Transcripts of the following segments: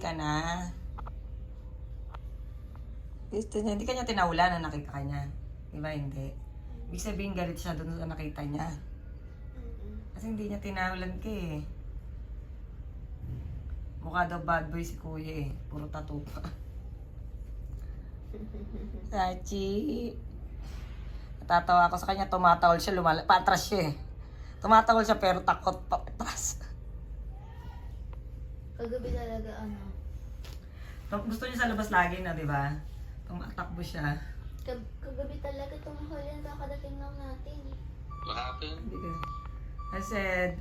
ka na. Hindi ka niya tinawala na nakita ka niya. Diba hindi? Ibig sabihin galit siya doon sa nakita niya. Kasi hindi niya tinawalan ka eh. Mukha daw bad boy si kuya eh. Puro tattoo pa. Sachi. Natatawa ako sa kanya. Tumatawal siya. Patras siya eh. Tumatawal siya pero takot patras. Kagabi talaga ano. Gusto niya sa labas lagi na, di ba? Tumatakbo siya. Kagabi talaga tumahol yan. Kakadating lang natin. What happened? I said,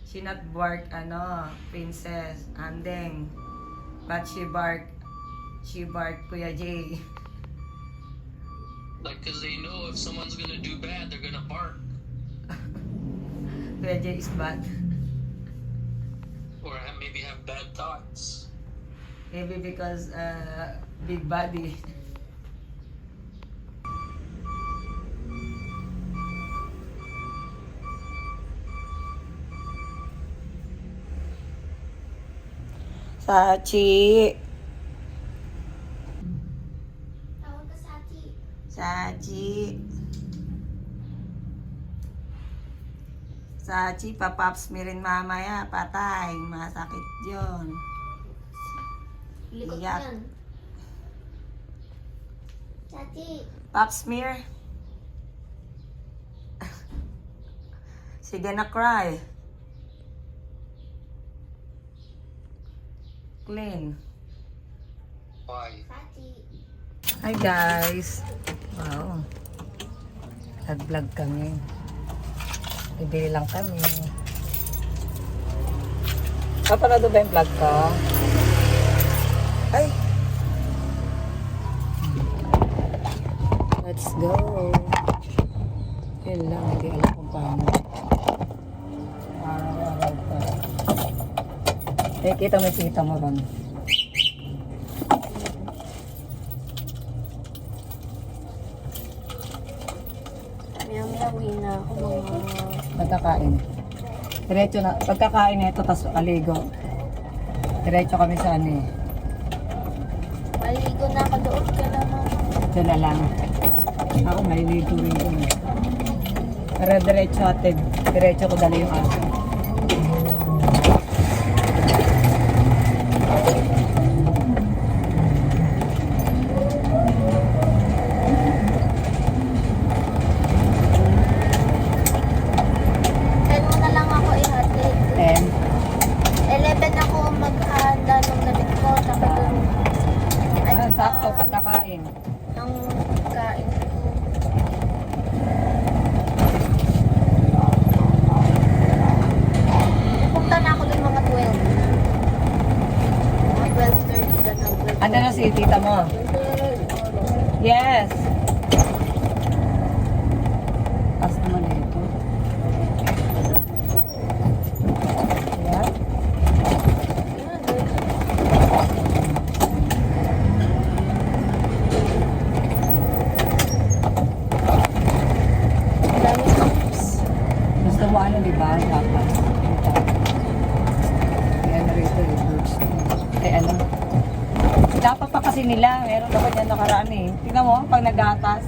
she not bark, princess, andeng. But she bark, Kuya Jay. Like, cause they know if someone's gonna do bad, they're gonna bark. Kuya Jay is bad. Or maybe have bad thoughts. Maybe because, big body. Sachi. Tawag ka sa Ati. Sachi. Sachi, papaps mi rin mamaya. Patay. Masakit yun. Likot Iyak. yan. Ati. Pap smear. She gonna cry. Clean. Why? Ati. Hi guys. Wow. Nag-vlog kami. Bibili lang kami. Kapanood ba yung vlog ko? Ay! Let's go. Yun lang, hindi alam kung paano. Araw-araw pa. Eh, kita mo yung tita mo ron. Maya-maya uwi na ako mga... Pagkakain. Diretso na. Pagkakain na ito, tas aligo. Diretso kami sa ano eh. Maligo na ako doon ka naman. Ito na lang. Ako maliligo rin doon. Pero diretso atin. Diretso ko dala yung aso. Kaya mo na lang ako ihatid. And, 11 ako maghahanda ng damit ko. Tapos doon. sakto pagkakain. Ang kain ko. Pupunta na ako doon mga 12. Mga 12:30 ka na. Ano na si tita mo? Yes. Pas naman na ito. Ayan. Dami tips. Gusto mo ano, di ba? Dapat. Ayan na rito yung birds. Ay, ano? Dapat pa kasi nila. Meron dapat yan nakaraan eh. Tingnan mo, pag nagatas.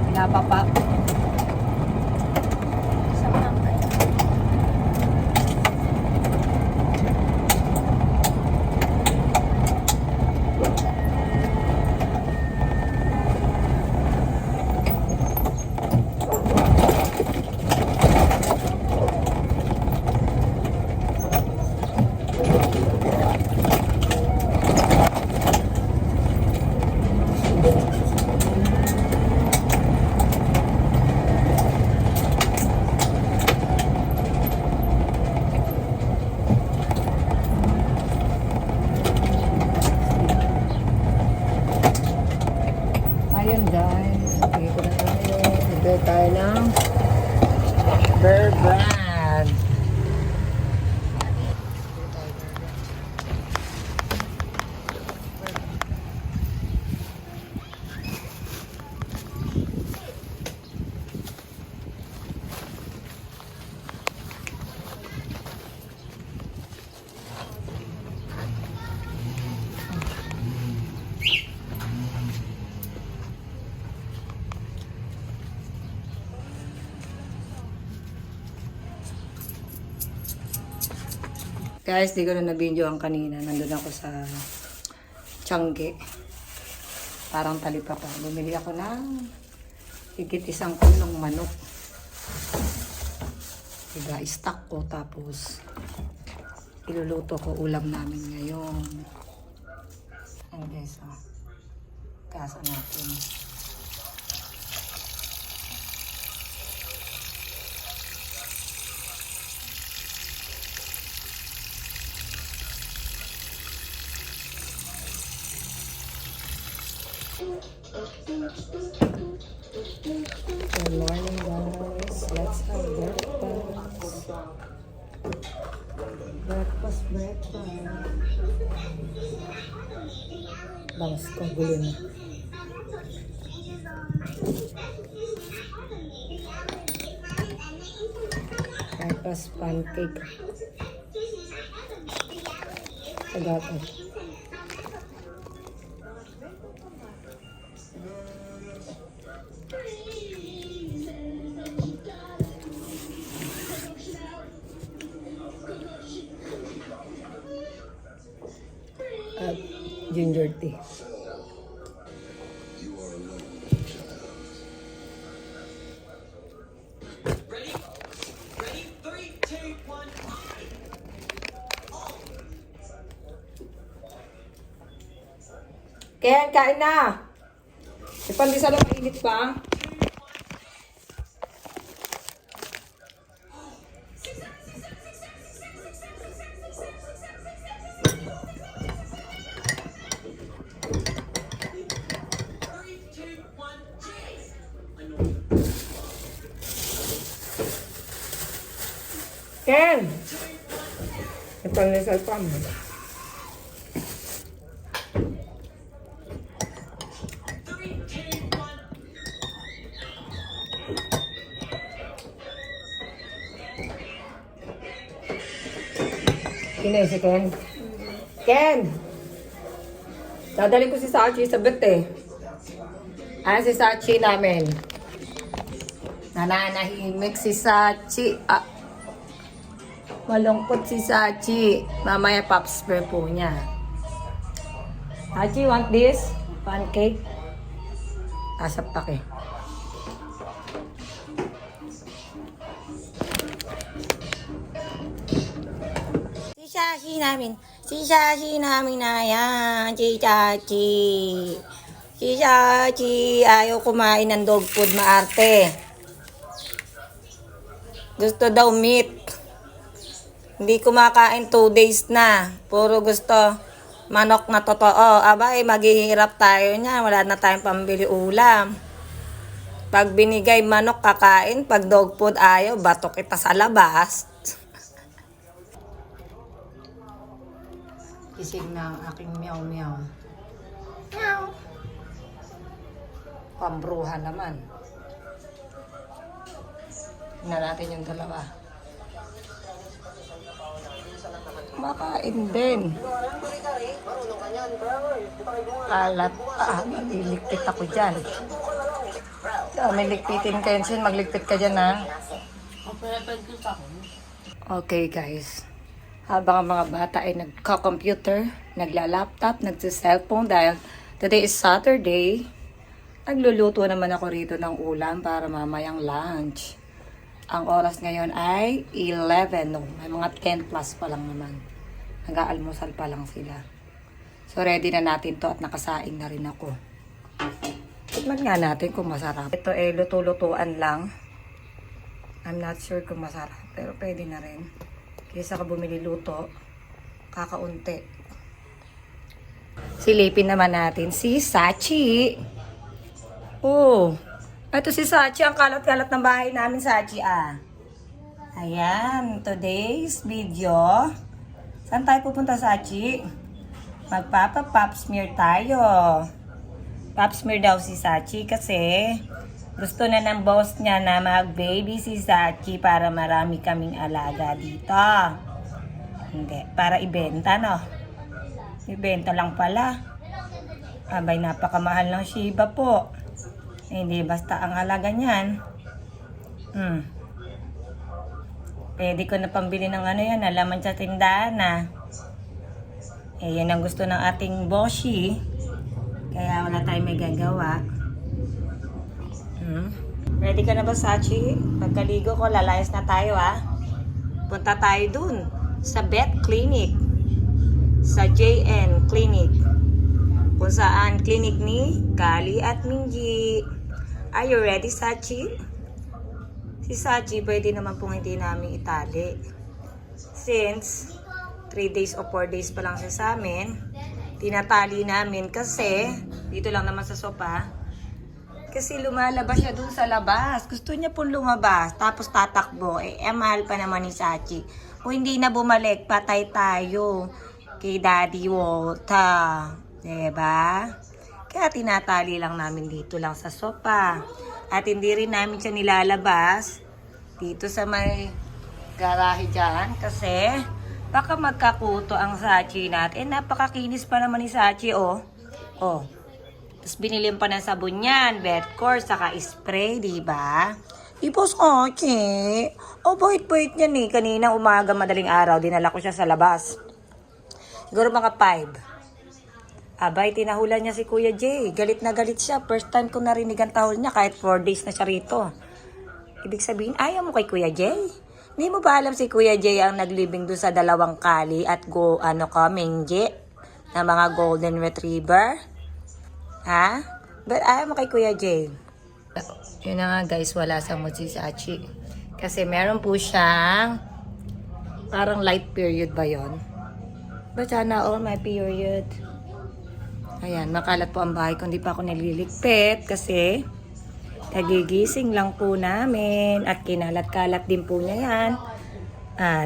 Pinapapak. Isang tangkay. Ayun guys. Dito na tayo. Dito tayo ng Bear Brand. Guys, di ko na na-videoan kanina. Nandun ako sa Tiangge. Parang talip ako. Bumili ako ng higit 1 kilong manok. Diba, stock ko. Tapos, iluluto ko ulam namin ngayon. Ayan guys, gasa natin. Good morning guys. Let's have breakfast. Breakfast. Bangs ko, gulo na. Breakfast pancake. Agato. At ginger tea. Ken, kain na! Ipandisa lang mainit pa. Ken! Ipandisa pa mo. Kinay si Ken. Ken! Dadalhin ko si Sachi sa bet eh. Ayan si Sachi namin. Nananahimik si Sachi. Malungkot si Sachi. Mamaya pops per po niya. Sachi, want this? Pancake? Asap pa eh. Si Sachi namin na yan, si Sachi. Si Sachi, ayaw kumain ng dog food, maarte. Gusto daw meat. Hindi kumakain 2 days na. Puro gusto manok na totoo. Abay, maghihirap tayo niya. Wala na tayong pambili ulam. Pag binigay manok, kakain. Pag dog food, ayaw, batok kita sa labas. Kising na ang aking meow-meow. Meow. Pambruhan naman. Tingnan natin yung dalawa. Makain din. Kalat. Naliligpit ako dyan. May ligpitin kayo sin. Magligpit ka dyan ha. Okay guys. Habang ang mga bata ay nagka-computer, nagla-laptop, nagsa-cellphone dahil today is Saturday, nagluluto naman ako rito ng ulam para mamayang lunch. Ang oras ngayon ay 11, no? May mga 10 plus pa lang naman. Nag-aalmusal pa lang sila. So ready na natin to at nakasaing na rin ako. Tignan nga natin kung masarap. Ito ay luto-lutuan lang. I'm not sure kung masarap, pero pwede na rin. Kaysa ka bumili luto, kakaunti. Silipin naman natin si Sachi. Oh, ito si Sachi. Ang kalat-kalat ng bahay namin, Sachi Ayan, today's video. Saan tayo pupunta, Sachi? Magpapa-pop smear tayo. Pop smear daw si Sachi kasi gusto na ng boss niya na mag-baby si Sachi para marami kaming alaga dito. Hindi, para ibenta, no? Ibenta lang pala. Abay, napakamahal ng Shiba po. Hindi basta ang halaga niyan. Pwede ko na pambili ng ano yan, alaman sa tindahan na. Eh, yan ang gusto ng ating bossy. Kaya wala tayong may gagawa. Ready ka na ba, Sachi? Pagkaligo ko, lalayas na tayo, Punta tayo dun sa vet clinic. Sa JN Clinic. Kung saan clinic ni Kali at Minji. Are you ready, Sachi? Si Sachi, pwede naman pong hindi namin itali. Since 3 days o 4 days pa lang siya sa amin, tinatali namin kasi, dito lang naman sa sopa, kasi lumalabas siya dun sa labas. Gusto niya pong lumabas, tapos tatakbo. Mahal pa naman ni Sachi. Kung hindi na bumalik, patay tayo kay Daddy Walter. Diba? Kaya tinatali lang namin dito lang sa sopa. At hindi rin namin siya nilalabas dito sa may garahe dyan. Kasi baka magkakuto ang Sachi natin. Napakakinis pa naman ni Sachi, Tapos binili pa ng sabon yan, Betcor, saka spray, diba? Ipos Sachi. Bait-bait niyan eh. Kanina umaga, madaling araw, dinala ko siya sa labas. Siguro mga 5. Abay, tinahula niya si Kuya Jay. Galit na galit siya. First time ko narinig ang tahol niya kahit 4 days na siya rito. Ibig sabihin, ayaw mo kay Kuya Jay? Hindi mo ba alam si Kuya Jay ang naglibing doon sa 2 Kali at Minji na mga golden retriever? Ha? But ayaw mo kay Kuya Jay? Yun na nga guys, wala sa mood si Sachi. Kasi meron po siyang parang light period ba yun? But sana all my period. Ayan, makalat po ang bahay kung di pa ako nililigpit kasi kagigising lang po namin at kinalat-kalat din po niya yan.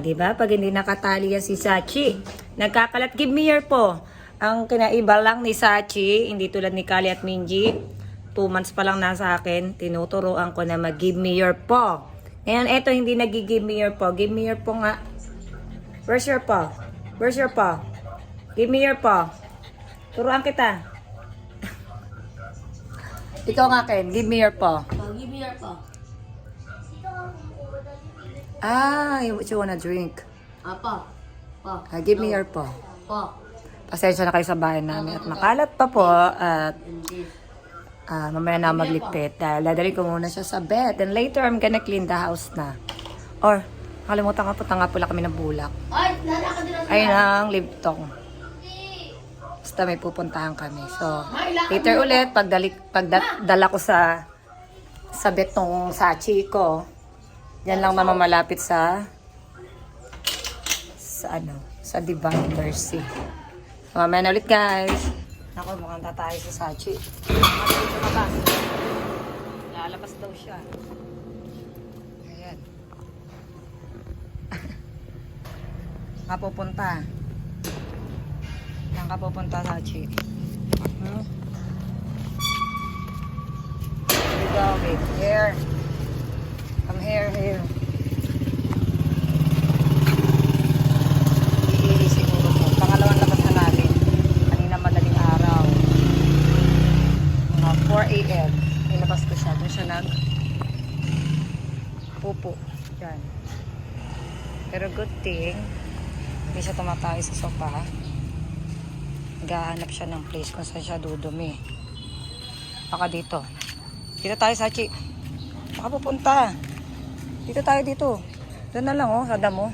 Diba? Pag hindi nakatali yan si Sachi, nagkakalat. Give me your po. Ang kinaiba lang ni Sachi, hindi tulad ni Kali at Minji, 2 months pa lang nasa akin, tinuturoan ko na mag-give me your paw. Ngayon, eto hindi nag-give me your paw. Give me your paw nga. Where's your paw? Where's your paw? Give me your paw. Turuan kita. Ikaw nga, Ken. Give me your paw. Give me your paw. What you wanna drink? Pa. Give me your paw. Pa. Pasensya na kayo sa bahay namin at makalat pa po at mamaya na magligpit dahil dadali ko muna siya sa bed. Then later, I'm gonna clean the house na. Or, nakalimutan ka, punta nga pula kami ng bulak. Ay, lalakad din ang Ayun ang libtong. Basta may pupuntahan kami. So, later ulit, pagdala ko sa bed ng Sachi ko, yan lang naman malapit sa Divine Mercy. Mamaya na ulit, guys. Ako, mukhang tatay sa Sachi. Lalabas daw siya. Ayan. Kapupunta. Yan kapupunta, Sachi. Here we go, babe. Here. Come here. Siguro po. Pangalawang labas na natin. Kanina madaling araw. Mga 4 a.m. Nilabas ko siya. Doon siya pupo. Yan. Pero good thing, hindi siya tumatay sa sopa. Naghahanap siya ng place kung saan siya dudumi. Baka dito. Dito tayo, Sachi. Baka pupunta. Dito tayo dito. Doon na lang, sa damo.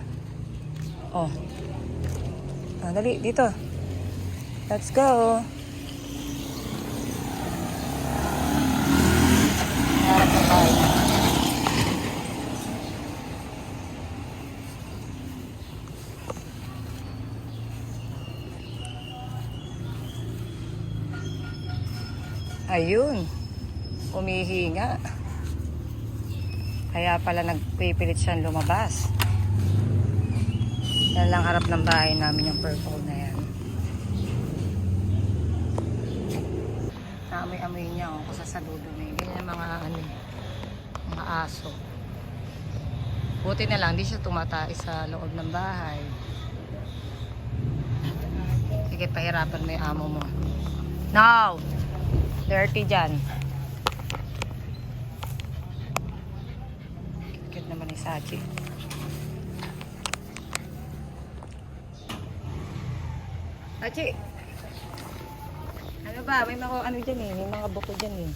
Dali, dito. Let's go. Harap na tayo. Ayun. Umihinga. Kaya pala nagpipilit siyang lumabas. Yan lang harap ng bahay namin yung purple na yan. Naamoy-amoy niya kung sa dudumi. Ganyan yung mga aso. Buti na lang, di siya tumatay sa loob ng bahay. Sige, pahirapan mo yung amo mo. No! Dirty dyan. Cute naman ni Sachi. Achi! Ano ba? May mga ano dyan eh. May mga buko dyan eh.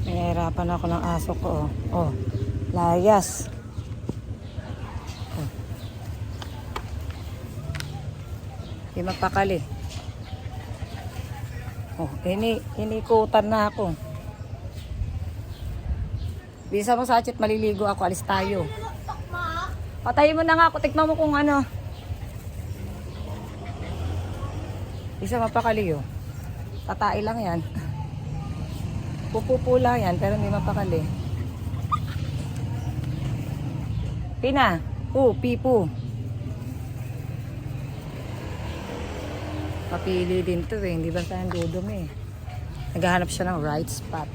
Nahihirapan ako ng aso ko. Oh, layas. Oh. Di magpakali. Oh, inikutan na ako. Bisa mo sa chat, maliligo ako. Alis tayo. Patayin mo na nga ako. Tikman mo kung ano. Bisa mapakali oh. Tatai lang yan. Pupupula yan, pero hindi mapakali. Pina, pipu. Papili din to eh, hindi ba tayong dudumi eh. Naghahanap siya ng right spot.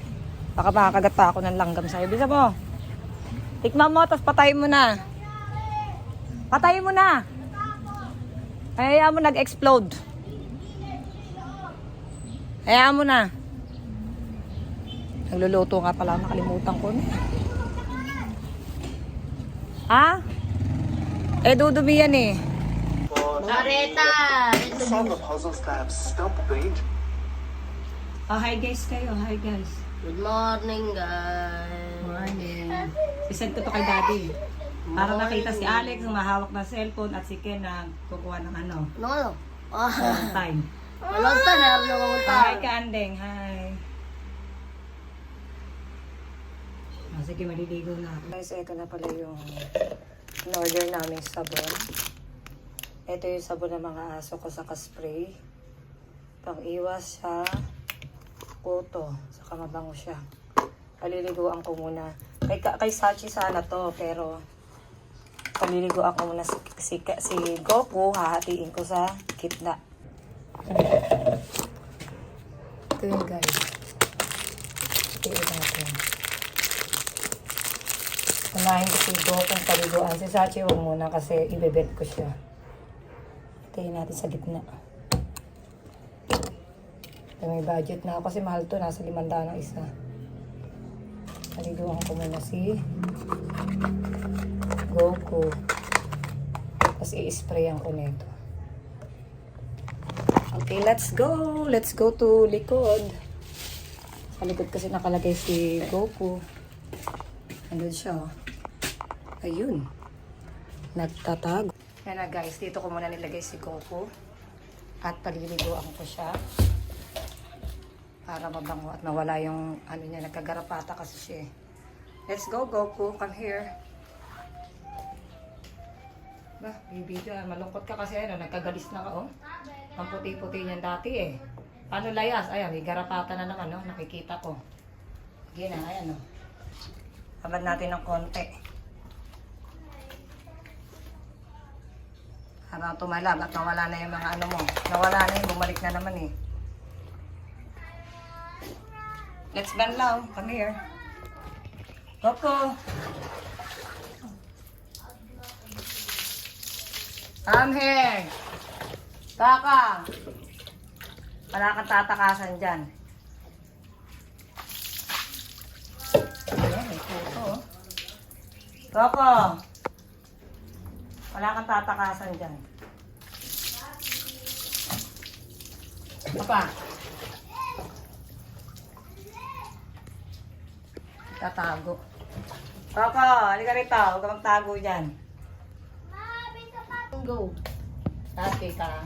Baka makakagat pa ako ng langgam sa'yo. Bisa mo, tikman mo, tapos patayin mo na. Patayin mo na! Hayaan mo nag-explode. Hayaan mo na. Nagluluto nga pala, nakalimutan ko na. Ha? Eh, dudumi yan eh. Mareta! Solve the puzzles that have stumped the danger. Oh, hi guys kayo. Hi guys. Good morning, guys. Morning. Isend ko to kay Daddy. Para nakita si Alex na mahawak na cellphone at si Ken na kukuha ng ano. No. Ah, Time. walang tanar na mamunta. Hi ka, Andeng. Hi. Oh, sige, maliligo na ako. Guys, ito na pala yung in-order namin sabon. Ito yung sabon ng mga aso ko sa spray. Pang-iwas sa kuto. Saka mabango siya. Paliliguan ko muna. Kay Sachi sana to, pero paliliguan ko muna si Goku. Hahatiin ko sa gitna. Ito yun guys. Hatiin natin. Unahin ko si Goku paliguan. Si Sachi huwag muna kasi ibebet ko siya. Hatiin natin sa gitna. May budget na ako kasi mahal to. Nasa 500 ang isa. Paliguan ko muna si Goku. Tapos i-sprayan ko nito. Okay, let's go! Let's go to likod. Sa likod kasi nakalagay si Goku. Andun siya, oh. Ayun. Nagtatago. Yan na guys, dito ko muna nilagay si Goku. At paliliguan ko siya. Para mabango at mawala yung ano niya, nagkagarapata kasi siya. Let's go, Goku. Come here. Ba, baby ka. Malungkot ka kasi ano, nagkagalis na ka, oh. Ang puti-puti niyan dati eh. Paano layas? Ayan, may garapata na naman, no? Nakikita ko. Sige na, ayan, no? Habad natin ng konti. Habang tumalab at nawala na yung mga ano mo. Nawala na yung bumalik na naman eh. Let's banlaw. Come here. Goku. Come here. Taka. Wala kang tatakasan dyan. Ayan, may puto. Goku. Wala kang tatakasan dyan. Papa. Tatago. Coco, halika rito. Huwag ka magtago dyan. Go. Tati ka.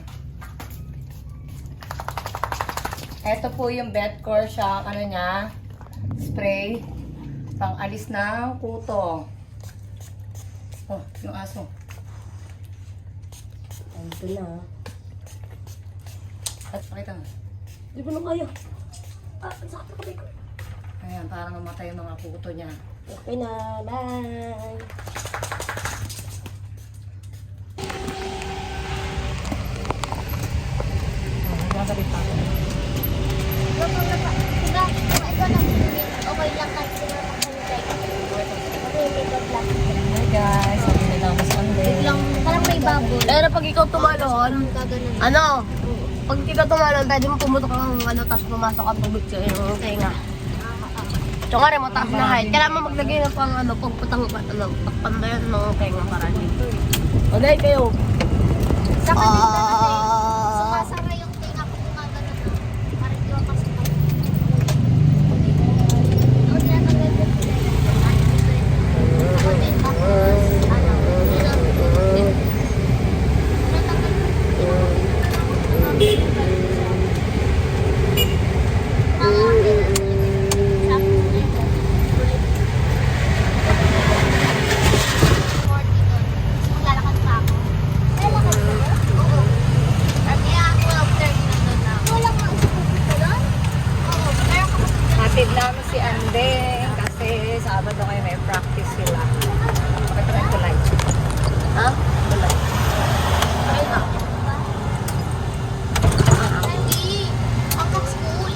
Ito po yung Betcor siya. Ano niya? Spray. Pang alis ng kuto. Oh, yung aso. Ito na. At pakita mo. Di ba nung kaya? Sakit na kamay ko. Ayan, parang mamatay yung mga kuto niya. Okay na. Bye. Nagagalit pa ako. Ikaw na. Okay lang kahit sila makahintay. Okay, may God lang. Hi guys. Sabi nila ako sa Biglang, parang may baboy. Pero pag ikaw tumalon, Gaganon. ano, pag ikaw tumalon, pwede mo pumutok ang ano, tapos pumasok ang tubig sa iyong tenga. So nga rin, mataas na height. Kailangan mo maglagay ng pang ano, pagputang pagpandayan ng tenga para dito. O dahil kayo. Sa kanila kasi, sumasara yung tinga ko gumagano na. Parang di ako kasi o, tinatanggal ko sila yan. Ako din, tapos, ano, tinatanggal Hatid namin si Andeng kasi Sabado kayo may practice sila. Pakita ko live. Ha? Hindi. Hanggang school.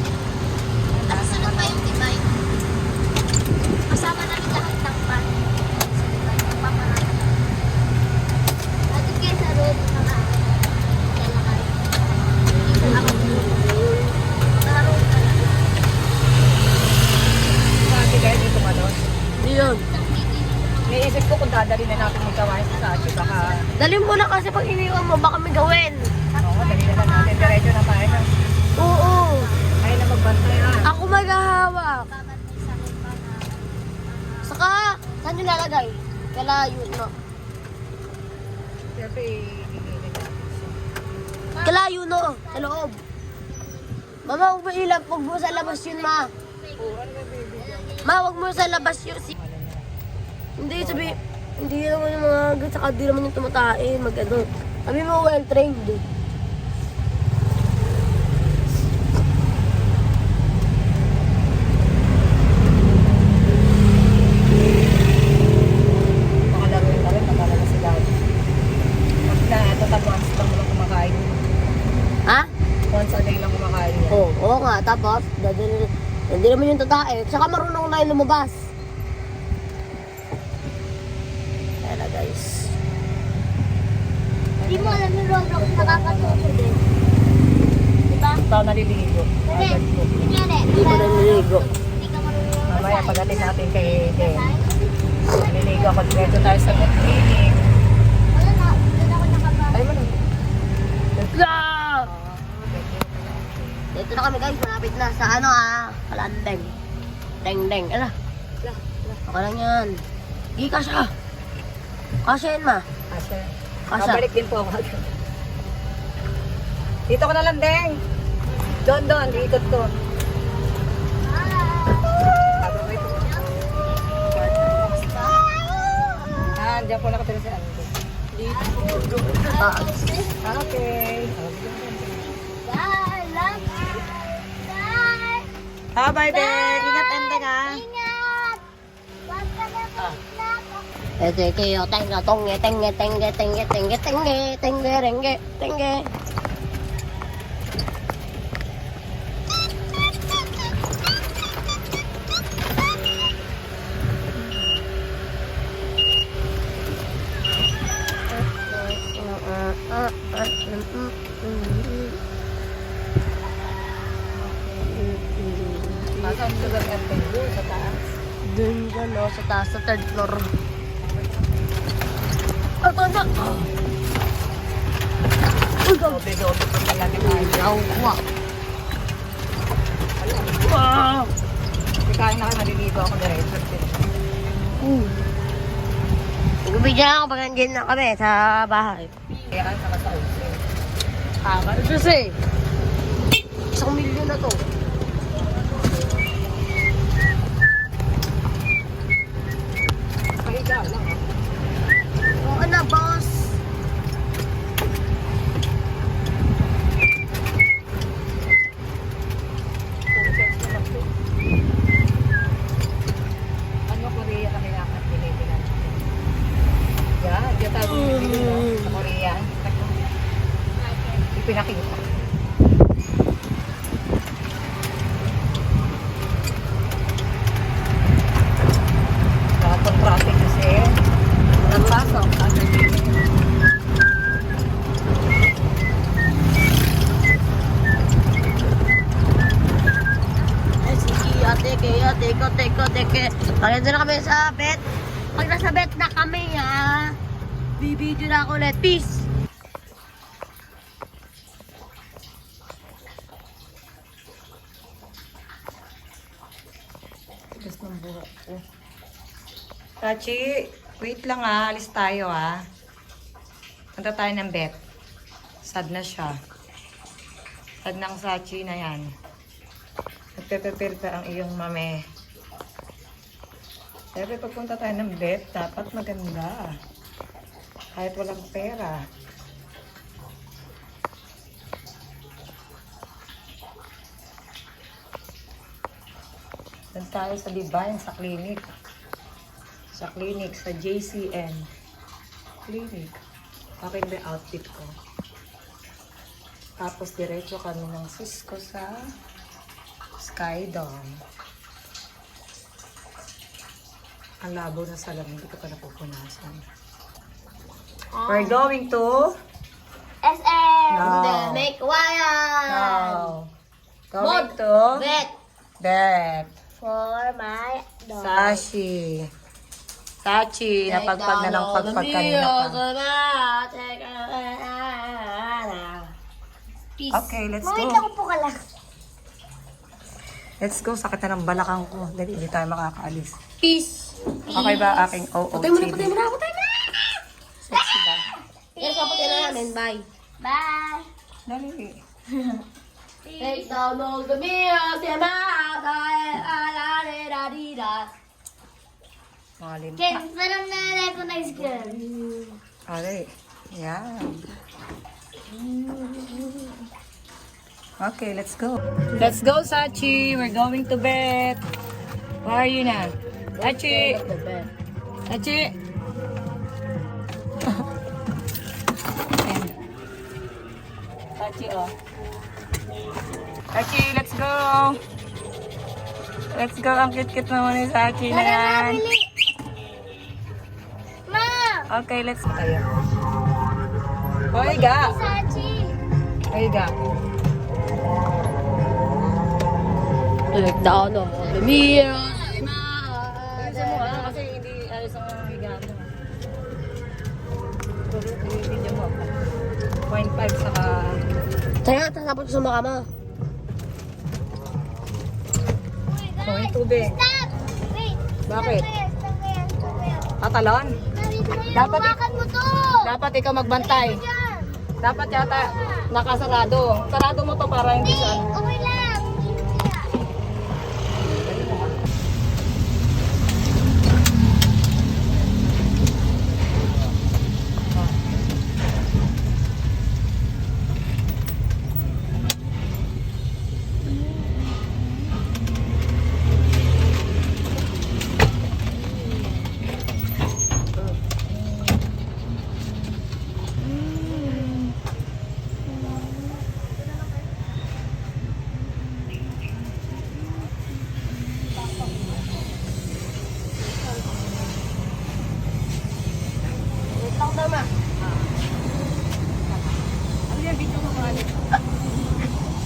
Tapos ano pa yung divide? Kasama namin lahat ng pan. Sa divide, nagpaparaan. At yung kesa road, lalakay. Hindi sa ako. Nakaroon ka lang. Sabi guys, dito ano. Hindi yun. Naisip ko kung dadali na natin magkawain sa Sachi, baka Dalhin mo na kasi pag iniwan mo, baka may gawin. oo, dali na lang natin. Diretso na tayo na. Oo. Ay na magbantay ah. Ako maghahawak. Babantay sa akin pa na. Saka, saan yung lalagay? Kalayo, no? Siyempre, gigilin natin siya. Kalayo, no? Sa loob. Mama, huwag mo ilap. Huwag mo sa labas yun, ma. Ma, huwag mo sa labas yun. Hindi, hindi naman yung mga, saka di naman yung tumatae, mag-ano. Sabi mo, well-trained. Baka laruin na rin, magkala na si Daddy. Na, ito once lang mo lang kumakain. Ha? Once a day lang kumakain yan. Oo nga. Tapos, hindi naman yung tatae. Saka marunong na yung lumabas. Kaya na, guys. Di mo alam yung Roblox nakakatuto din. Diba? Ito naliligo. Agad ko. Kunyari, Hindi mo naliligo. hindi ka marunong Mamaya pagdating natin kay Den. Naliligo ako. Diretso tayo sa clinic. wala na, doon ako nakabasa. Ay mo na. Yeah! Dito na kami, guys. Malapit na sa ano, Kalandeng. Deng-deng. Ala. Okay lang yan. Di kasya. Kasya yan, ma. Asya. Asya. Babalik din po ako. Dito ko na lang, Deng. Doon. Ikot ko. Diyan po nakatira si Ando. Okay. Bye, love you. Bye. Bye, Deng. Ingat, Endeng, ha. Ingat! Huwag ka na mag-ingat. Ete kayo, tenga, tonge, tenge, tenge, tenge, tenge, tenge, tenge, renge, tenge. Saan lugar ka, Endeng? Doon sa taas. Dun ka, no, sa taas, sa third floor. Ito na! Uy, go! Dobe-dobe pa talaga tayo. Yawa! Wow! Kaya na naliligo ako diretso. Nagbibigyan lang ako pag nandiyan na kami sa bahay. Kaya ka sa Saudi. Tama na Diyos eh. 1 milyon na to. Pahiga lang. Oo na, boss. Ano Korea kami nakat pinitinan? Yeah, diyan tayo bumibili sa Korea. Ipinakita. teke. Kaya na kami sa bet. Pag nasa bet na kami, ha, bibidyo na ako ulit. Peace! Tigas ng buhok ko. Tachi, wait lang ah. Alis tayo ah. Punta tayo ng bet. Sad na siya. Sad ng Sachi na yan. Nagpe-prepare pa ang iyong mame. Siyempre, pagpunta tayo ng bet, dapat maganda. Kahit walang pera. Dan tayo sa Divine, sa clinic. Sa clinic, sa JCN. Clinic. Okay ba yung outfit ko? Tapos diretso kami ng Cisco sa Skydome. Ang labo na salamin, hindi ko pa napupunasan. We're going to... SM! No. The make wire! No. Going Mod. to... Bet! Bet. For my dog. Sachi. Sachi, napagpag na ng pagpag kanina pa. Peace. Okay, let's go. Wait lang po ka lang. Let's go. Sakit na ng balakang ko. Dali, hindi tayo makakaalis. Peace. Okay ba aking Patay mo na, OOTD? patay mo na, patay na! Sexy ba? Yes, patay na namin. Bye. Bye. Dali. Take down all the mirrors, the mouth, Mga limpa. Ken, parang na-recognize ko. Alay. Yan. Okay, let's go. Let's go, Sachi. We're going to bed. Where are you na? Sachi. Sachi. Ayan. Sachi, oh. Sachi, let's go. Let's go. Ang cute-cute naman ni Sachi na yan. Ma! Okay, let's go. Tayo. Hoy, ga. Sachi! Hoy, ga. Take down all the mirrors. Ayusin mo ah, kasi hindi ayos ang higa mo. Puro i-video mo. 0.5 saka... Teka, tatapos ko sa mukha mo. May tubig. Stop! Wait! Bakit? Stop ko yan. Tatalon? Dapat, Hawakan mo to! dapat ikaw magbantay. Yan! Dapat yata nakasarado. Sarado mo to para hindi Hindi! sa ano. Okay lang! Wait lang daw, ma. Ano yan? Video mo mga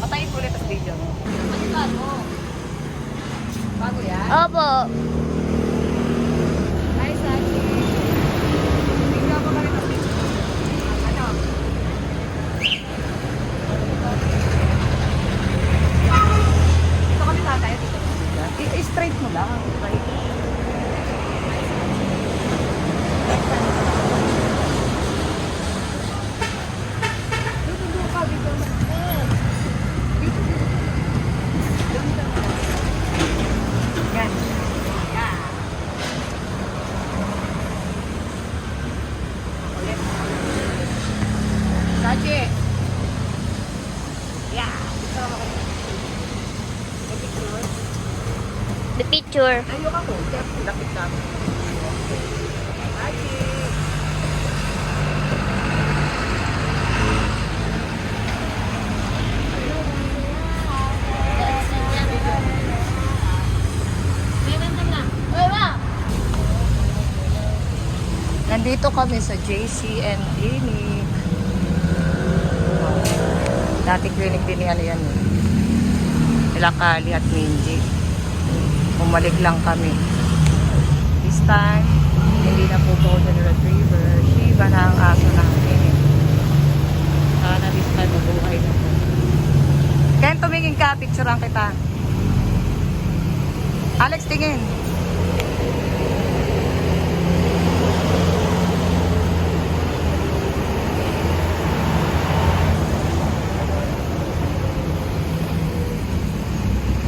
patayin ko ulit ang video. Ano bago? Bago yan? Opo. Hi, Sachi. Tingnan mo kami ng video. Ano? Dito kami tatay. Dito kami. I-straight mo lang. Straight. Dito ka. Dito mo. Dito. Yan. Yan. Ulit. Sachi. Yeah. Dito ako kayo. May picture. The picture. Ayok ako. Lapit na ako. Sachi. Nandito kami sa JCN Clinic. Dati clinic din ni ano yan. Nila Kali at Minji. bumalik lang kami. This time, hindi na po golden retriever. Shiba na ang aso namin. Sana this time mabuhay na po. Ken, tumingin ka. Picturean kita. Alex, tingin.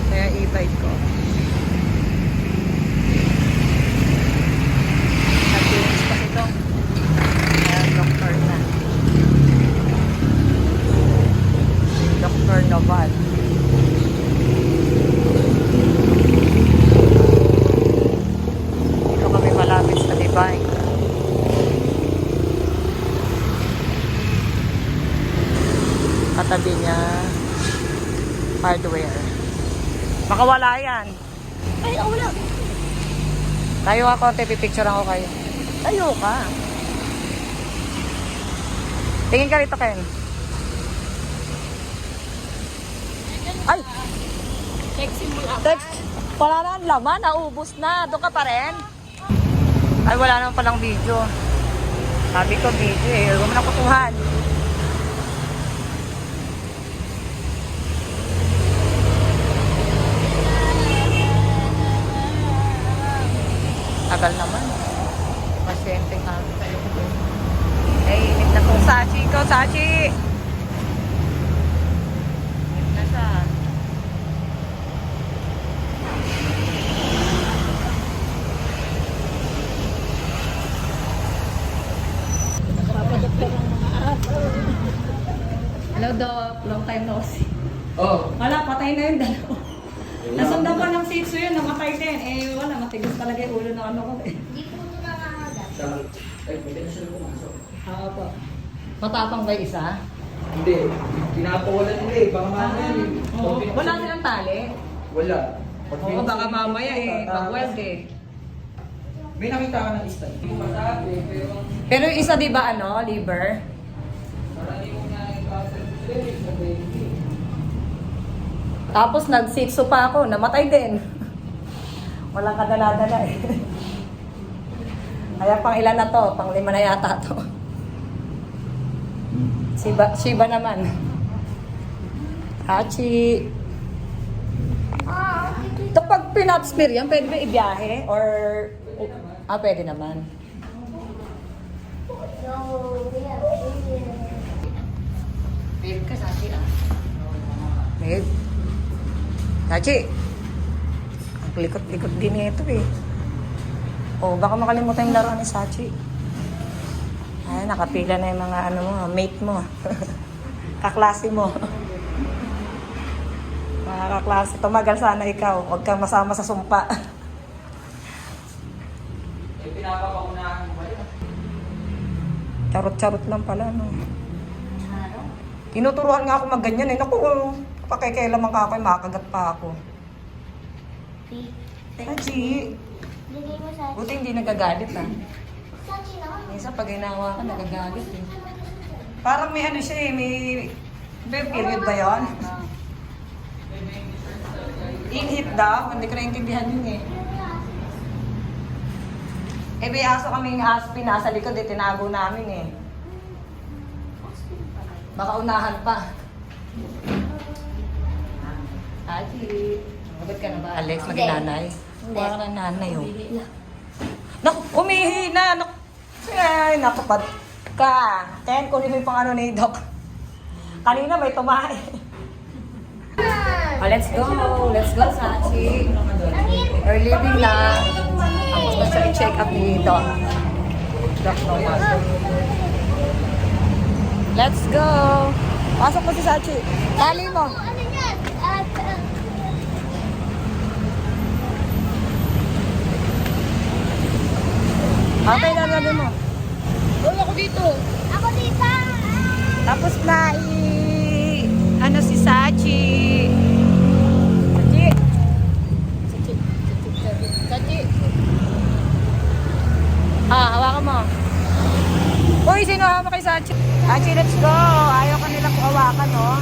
Kaya e-bike ko. Nag-finish pa ito. Kaya doktor na. Dr. Noval. Dito kami malapit sa Divine. Katabi niya hardware. Baka wala yan. Ay, ako wala. Tayo ako, pipicture ako kayo. Tayo ka. Tingin ka rito, Ken. Ay! Sexy mo lang. Text. Wala na ang laman, naubos na. Doon ka pa rin? Ay, wala naman palang video. Sabi ko video eh. Huwag mo na kutuhan. Tagal naman. Pasyente ka. Ay, init na tong Sachi ko. Sachi! Init na siya. Hello, Doc. Long time no see. Oh, Wala, patay na yung dalawa. Nasundan pa ng sitso yun, namatay din. Eh, wala, matigas talaga yung ulo ng ano ko. Hindi po ito nakakagat. ay, pwede na sila pumasok. Oo po. Matapang ba yung isa? Hindi, pinapawalan nila eh. Baka mamaya eh. Oo. Wala silang tali. Wala. Oo, baka mamaya eh. Pag-weld eh. May nakita ka ng stand. Hindi ko masabi, pero Pero yung isa di ba ano, liver? parang hindi mo na yung Tapos nag-sitso pa ako, namatay din. Walang kadala-dala eh. Kaya pang ilan na to? Pang 5 na yata to. Shiba naman. Hachi. Ito pag pinapsmear yan, pwede ba ibiyahe? Or, pwede naman. So, yeah. Babe ka, Sachi Babe. Sachi. Ang likot-likot din ito eh. Oh, baka makalimutan yung laruan ni Sachi. Ay, nakapila na yung mga ano mo, mate mo. Kaklase mo. Mga kaklase, tumagal sana ikaw. Huwag kang masama sa sumpa. Eh, pinapakaunahan mo ba yun? Charot-charot lang pala, no? Tinuturuan nga ako magganyan eh. Naku, pakikailaman ka ako, makagat pa ako. Sachi. Lagay mo sa... Buti hindi nagagalit ah. Sachi na. Minsan pag ginawa ka, nagagalit eh. Parang may ano siya eh, may period ba yun? In-hit daw, hindi ko naintindihan yun eh. Eh, may aso kaming aspi nasa likod eh, tinago namin eh. Baka unahan pa. Ati, mabat ka na ba, Alex? Maging nanay? Wala ka na nanay oh. Naku, umihina! Naku, ay, nakapad ka. Ten, kunin mo yung pang ano ni Doc. Kanina may tumae. Oh, let's go. Let's go, Sachi. We're leaving na. Tapos na siya i-check up ni Doc. Doc Noval. Let's go. Pasok mo si Sachi. Tali mo. Ano yan? Okay na gagawin mo. Uy, ako dito. Ako dito. Tapos na ano si Sachi. Sachi. Sachi. Hawakan mo. Uy, sino hawak kay Sachi? Sachi, let's go. Ayaw ka nilang hawakan, no?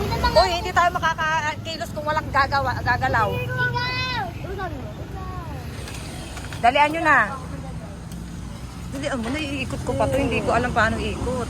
Hindi na Uy, hindi tayo makakakilos kung walang gagalaw. Dalian nyo na. Dalian mo na, iikot ko pa to. Hindi ko alam paano ikot.